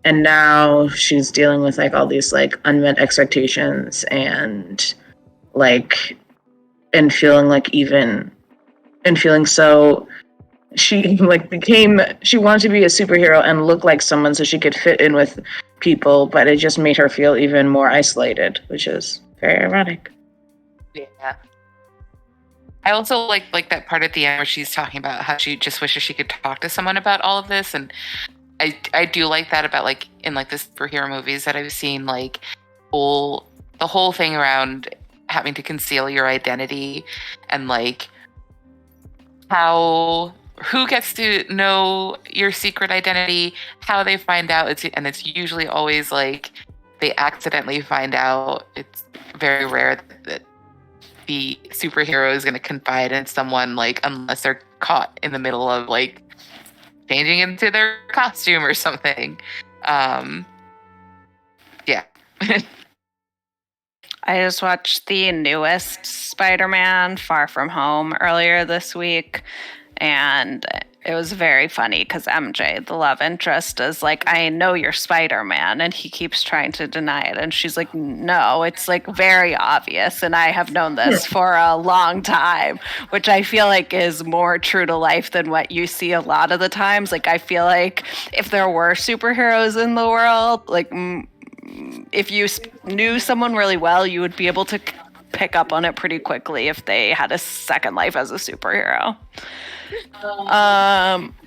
And now she's dealing with like all these like unmet expectations and like and feeling so she wanted to be a superhero and look like someone so she could fit in with people, but it just made her feel even more isolated, which is very ironic. Yeah. I also like that part at the end where she's talking about how she just wishes she could talk to someone about all of this, and I do like that about like in like the superhero movies that I've seen, like the whole thing around having to conceal your identity and like who gets to know your secret identity, how they find out, it's usually always like they accidentally find out. It's very rare that the superhero is going to confide in someone, like unless they're caught in the middle of like changing into their costume or something. Yeah. I just watched the newest Spider-Man, Far From Home, earlier this week, and it was very funny because MJ, the love interest, is like, I know you're Spider-Man, and he keeps trying to deny it, and she's like, no, it's like very obvious, and I have known this for a long time, which I feel like is more true to life than what you see a lot of the times. Like, I feel like if there were superheroes in the world, like if you knew someone really well, you would be able to pick up on it pretty quickly if they had a second life as a superhero.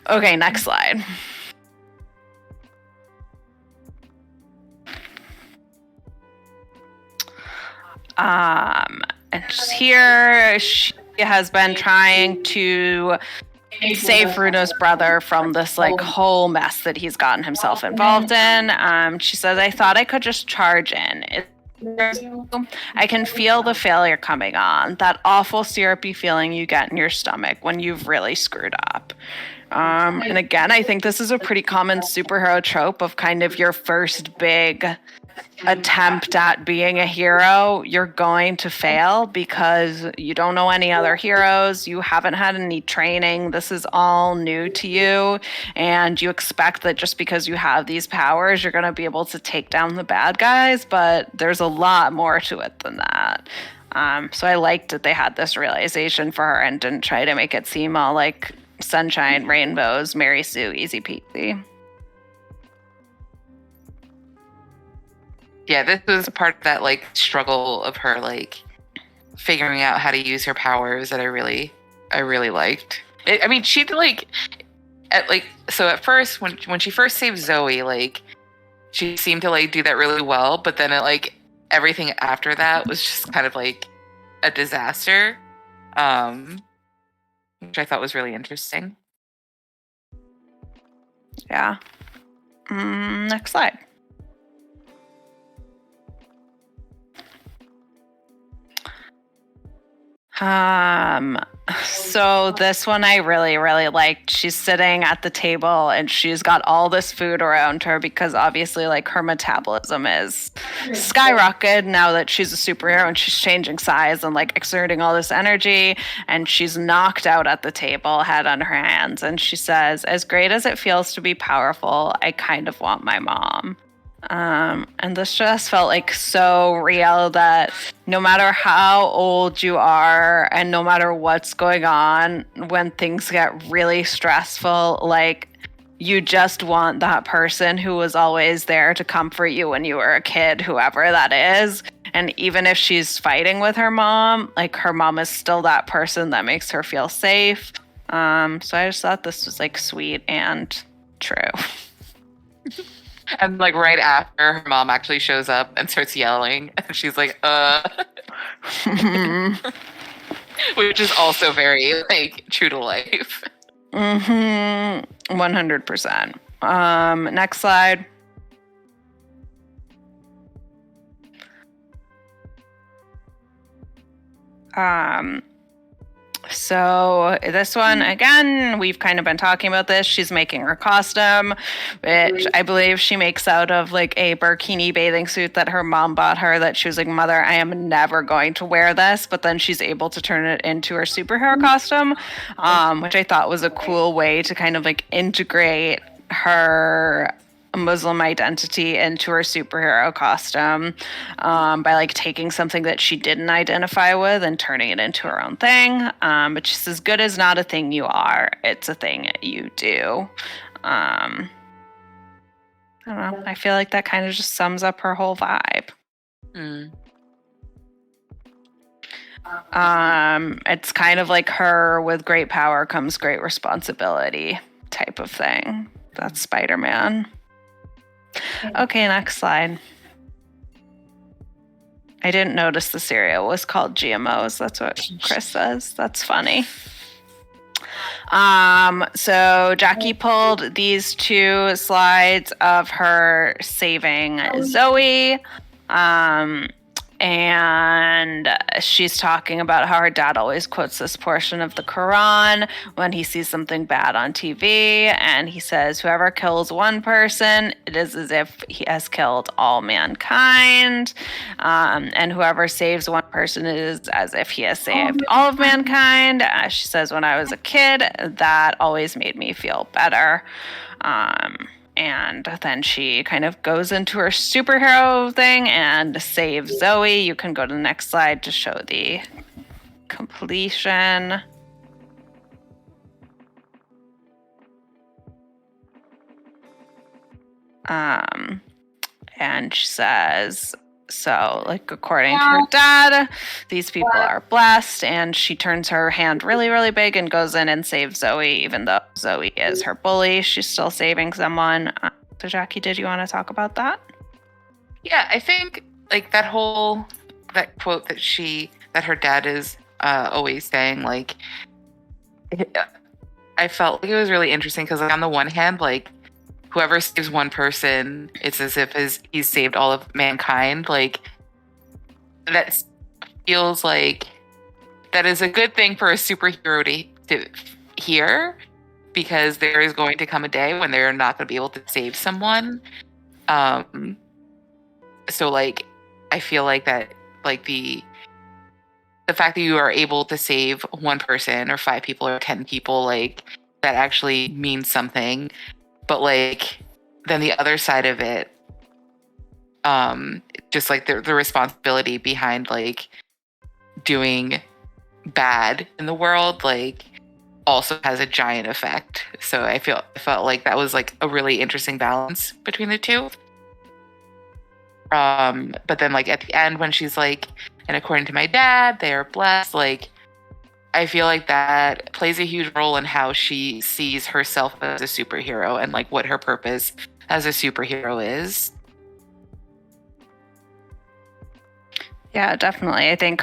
Okay, next slide. And here she has been trying to save Bruno's brother from this like whole mess that he's gotten himself involved in. She says, I thought I could just charge in. I can feel the failure coming on, that awful syrupy feeling you get in your stomach when you've really screwed up. And again, I think this is a pretty common superhero trope of kind of your first big attempt at being a hero. You're going to fail because you don't know any other heroes. You haven't had any training. This is all new to you. And you expect that just because you have these powers, you're going to be able to take down the bad guys. But there's a lot more to it than that. So I liked that they had this realization for her and didn't try to make it seem all like sunshine, rainbows, Mary Sue, easy peasy. Yeah, this was part of that like struggle of her like figuring out how to use her powers that I really liked. I mean, she like at first when she first saved Zoe, like she seemed to like do that really well, but then it like everything after that was just kind of like a disaster, which I thought was really interesting. Yeah. Next slide. So this one I really, really liked. She's sitting at the table and she's got all this food around her because obviously like her metabolism is skyrocketed now that she's a superhero and she's changing size and like exerting all this energy, and she's knocked out at the table, head on her hands, and she says, as great as it feels to be powerful, I kind of want my mom. And this just felt like so real that no matter how old you are and no matter what's going on, when things get really stressful, like you just want that person who was always there to comfort you when you were a kid, whoever that is. And even if she's fighting with her mom, like her mom is still that person that makes her feel safe. So I just thought this was like sweet and true. And like right after her mom actually shows up and starts yelling, and she's like, which is also very like true to life. 100%. Next slide. So this one, again, we've kind of been talking about this. She's making her costume, which I believe she makes out of like a burkini bathing suit that her mom bought her, that she was like, Mother, I am never going to wear this. But then she's able to turn it into her superhero costume, which I thought was a cool way to kind of like integrate her Muslim identity into her superhero costume, by like taking something that she didn't identify with and turning it into her own thing. But she says, good is not a thing you are, it's a thing you do. I don't know. I feel like that kind of just sums up her whole vibe. It's kind of like her with great power comes great responsibility type of thing. That's Spider-Man. Okay, next slide. I didn't notice the cereal was called GMOs. That's what Chris says. That's funny. So Jackie pulled these two slides of her saving Zoe. And she's talking about how her dad always quotes this portion of the Quran when he sees something bad on TV. And he says, whoever kills one person, it is as if he has killed all mankind. And whoever saves one person, it is as if he has saved all of mankind. She says, when I was a kid, that always made me feel better. And then she kind of goes into her superhero thing and saves Zoe. You can go to the next slide to show the completion. And she says, So, like, according to her dad, these people are blessed, and she turns her hand really, really big and goes in and saves Zoe, even though Zoe is her bully. She's still saving someone. So, Jackie, did you want to talk about that? Yeah, I think like that quote that her dad is always saying, like, I felt like it was really interesting because, like, on the one hand, like, whoever saves one person, it's as if he's saved all of mankind. Like, that feels like that is a good thing for a superhero to hear, because there is going to come a day when they're not going to be able to save someone. So, like, I feel like that, like, the fact that you are able to save one person or 5 people or 10 people, like, that actually means something. But, like, then the other side of it, just like the responsibility behind, like, doing bad in the world, like, also has a giant effect. So I felt like that was, like, a really interesting balance between the two. But then, like, at the end when she's like, and according to my dad, they are blessed, like, I feel like that plays a huge role in how she sees herself as a superhero and, like, what her purpose as a superhero is. Yeah, definitely. I think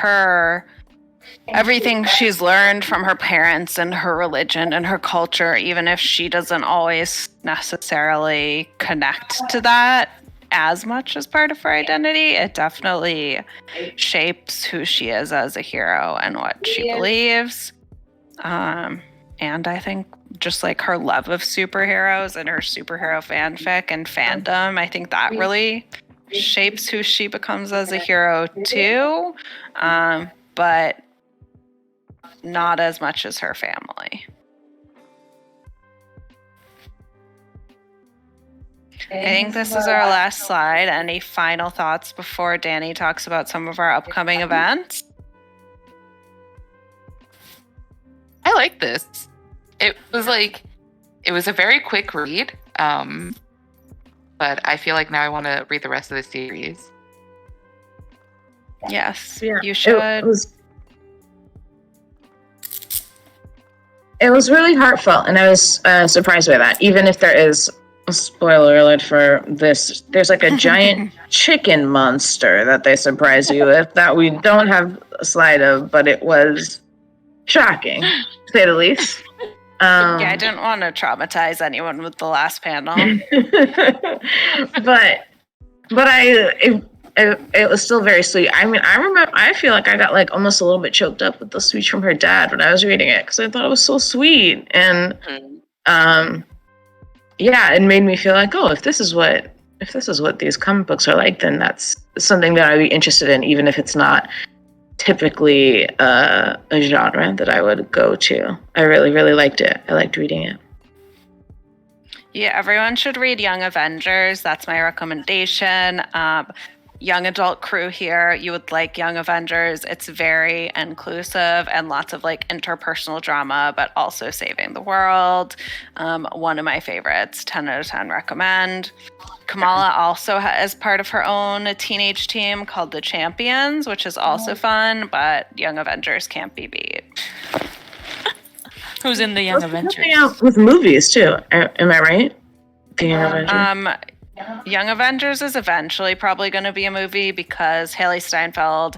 everything she's learned from her parents and her religion and her culture, even if she doesn't always necessarily connect to that as much as part of her identity, it definitely shapes who she is as a hero and what she believes. And I think just like her love of superheroes and her superhero fanfic and fandom, I think that really shapes who she becomes as a hero too. But not as much as her family. I think this is our last slide. Any final thoughts before Danny talks about some of our upcoming events? I like this. It was a very quick read. But I feel like now I want to read the rest of the series. Yes, Yeah, you should. It was really heartfelt, and I was surprised by that. Even if there is a spoiler alert for this, there's like a giant chicken monster that they surprise you with that we don't have a slide of, but it was shocking, to say the least. Yeah, I didn't want to traumatize anyone with the last panel. but it was still very sweet. I mean, I feel like I got like almost a little bit choked up with the speech from her dad when I was reading it, because I thought it was so sweet. And yeah, it made me feel like, oh, if this is what these comic books are like, then that's something that I'd be interested in, even if it's not typically a genre that I would go to. I really, really liked it. I liked reading it. Yeah, everyone should read Young Avengers. That's my recommendation. Young adult crew here, you would like Young Avengers. It's very inclusive and lots of like interpersonal drama, but also saving the world. One of my favorites, 10 out of 10 recommend. Kamala also is part of her own teenage team called the Champions, which is also fun, but Young Avengers can't be beat. Who's in the Young Avengers? Something out with movies too. Am I right? The Young Avengers. Young Avengers is eventually probably going to be a movie because Haley Steinfeld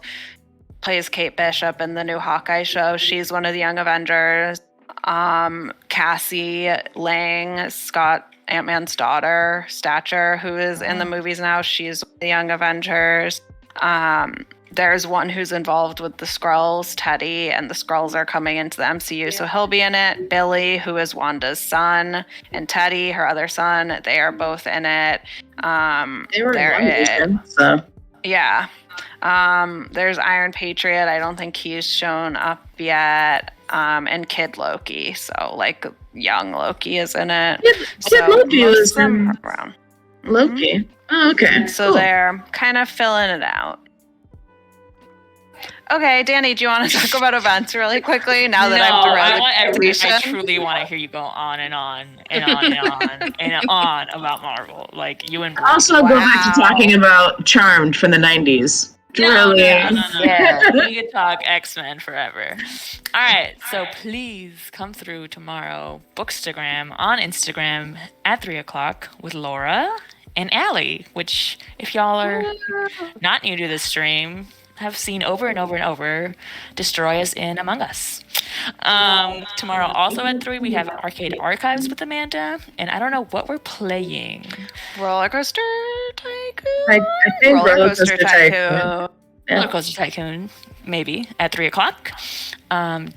plays Kate Bishop in the new Hawkeye show. She's one of the Young Avengers. Cassie Lang, Scott Ant-Man's daughter, Stature, who is in the movies now, she's the Young Avengers. There's one who's involved with the Skrulls, Teddy, and the Skrulls are coming into the MCU, so he'll be in it. Billy, who is Wanda's son, and Teddy, her other son, they are both in it. They were in so. Yeah. There's Iron Patriot. I don't think he's shown up yet. And Kid Loki. So, like, young Loki is in it. Kid Loki was around. Loki. Oh, okay. So cool. They're kind of filling it out. Okay, Danny, do you want to talk about events really quickly now that No, I've I derailed truly want to hear you go on and on and on and on and on about Marvel. Like you and Brie. Also, go back to talking about Charmed from the 90s. No. Yeah. We could talk X-Men forever. All right, so please come through tomorrow, Bookstagram on Instagram at 3:00 with Laura and Allie, which if y'all are not new to this stream, have seen over and over and over destroy us in Among Us. Tomorrow also at 3 we have Arcade Archives with Amanda, and I don't know what we're playing. Roller Coaster Tycoon? I think Roller Coaster Tycoon. Roller Coaster Tycoon, maybe, at 3:00.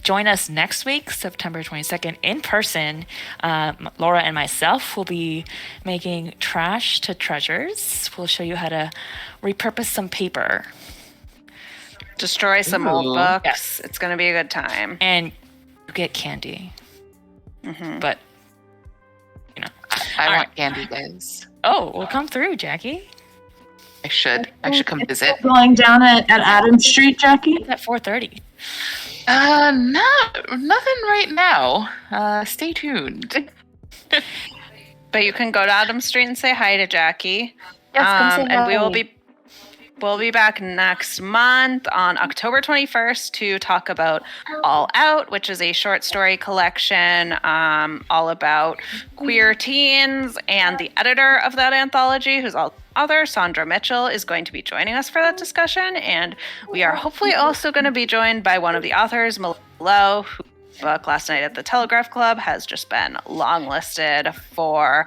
Join us next week, September 22nd, in person. Laura and myself will be making trash to treasures. We'll show you how to repurpose some paper. Destroy some old Ooh. books. Yes. It's going to be a good time. And you get candy. But, you know. I All want right. candy, guys. Oh, well, come through, Jackie. I should come visit. Going down at Adams Street, Jackie? It's at 4:30. Nothing right now. Stay tuned. But you can go to Adams Street and say hi to Jackie. Yes, come say and hi. we'll be back next month on October 21st to talk about All Out, which is a short story collection all about queer teens. And the editor of that anthology, who's author Sandra Mitchell, is going to be joining us for that discussion. And we are hopefully also going to be joined by one of the authors, Melissa Lowe, whose book Last Night at the Telegraph Club has just been longlisted for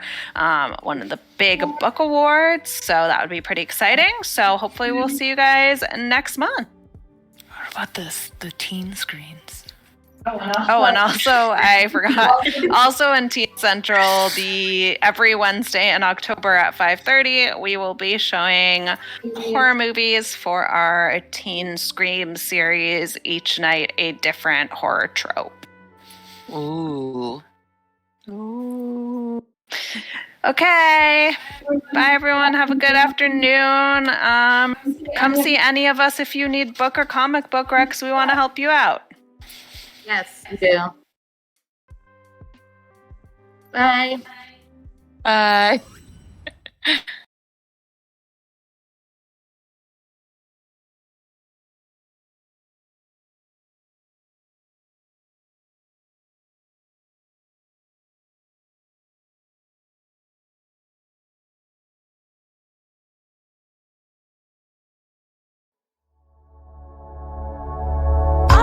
one of the big book awards. So that would be pretty exciting. So hopefully we'll see you guys next month. What about the teen screens? Oh, and also I forgot. Also in Teen Central, every Wednesday in October at 5:30, we will be showing horror movies for our Teen Scream series. Each night, a different horror trope. Ooh. Okay. Bye, everyone. Have a good afternoon. Come see any of us if you need book or comic book recs. We want to help you out. Yes, you do. Bye. Bye.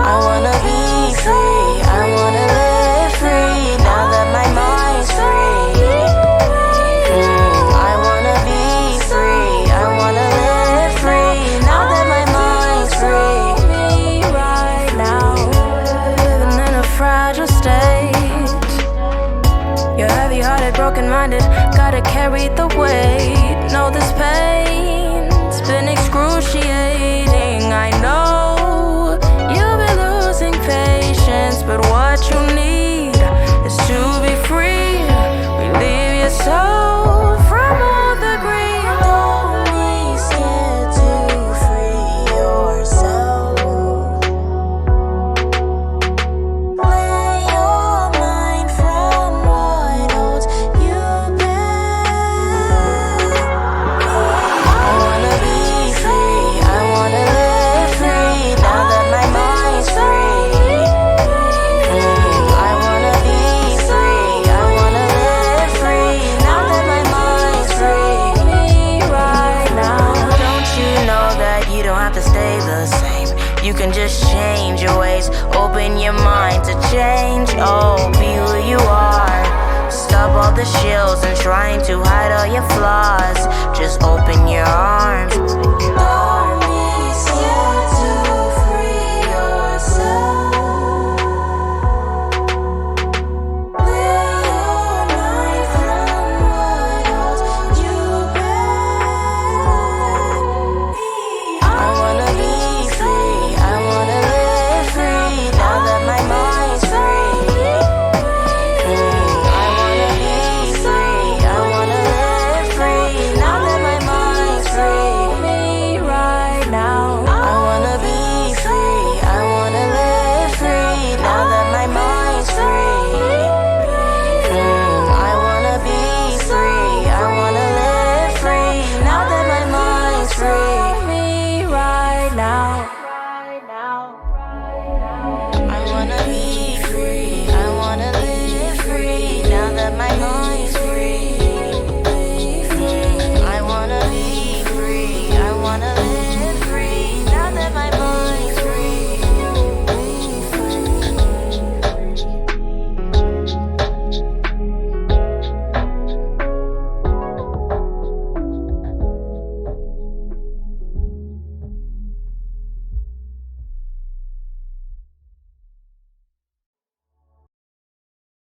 I wanna be free, I wanna live free, now that my mind's free. I wanna be free, I wanna live free, now that my mind's free. Me right now, living in a fragile state. You're heavy-hearted, broken-minded, gotta carry the weight. Know this pain's been excruciating, I know. But what you need is to be free. Relieve yourself from all the greed. Don't be scared to free yourself. Clear your mind from what holds you back. I wanna be free, I wanna live free, now that my mind's free. Stay the same. You can just change your ways, open your mind to change. Oh.